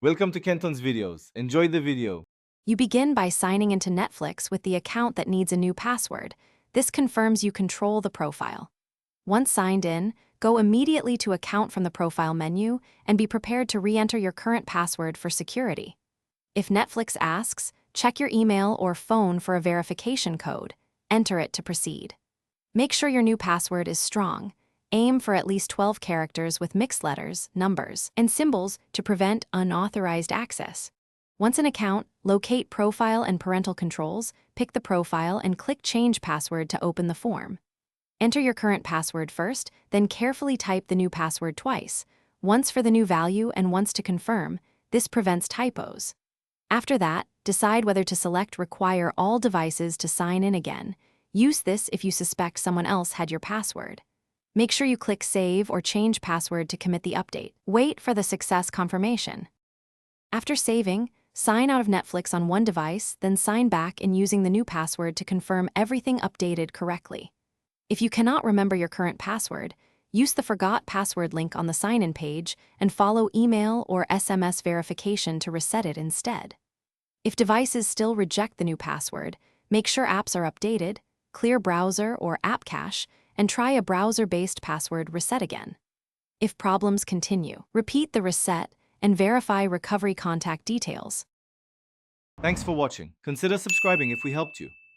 Welcome to Kenton's videos. Enjoy the video. You begin by signing into Netflix with the account that needs a new password. This confirms you control the profile. Once signed in, go immediately to Account from the profile menu and be prepared to re-enter your current password for security. If Netflix asks, check your email or phone for a verification code. Enter it to proceed. Make sure your new password is strong. Aim for at least 12 characters with mixed letters, numbers, and symbols to prevent unauthorized access. Once in account, locate Profile and Parental Controls, pick the profile, and click Change Password to open the form. Enter your current password first, then carefully type the new password twice, once for the new value and once to confirm. This prevents typos. After that, decide whether to select Require all devices to sign in again. Use this if you suspect someone else had your password. Make sure you click Save or Change Password to commit the update. Wait for the success confirmation. After saving, sign out of Netflix on one device, then sign back in using the new password to confirm everything updated correctly. If you cannot remember your current password, use the Forgot Password link on the sign-in page and follow email or SMS verification to reset it instead. If devices still reject the new password, make sure apps are updated, clear browser or app cache, and try a browser-based password reset again. If problems continue, repeat the reset and verify recovery contact details. Thanks for watching. Consider subscribing if we helped you.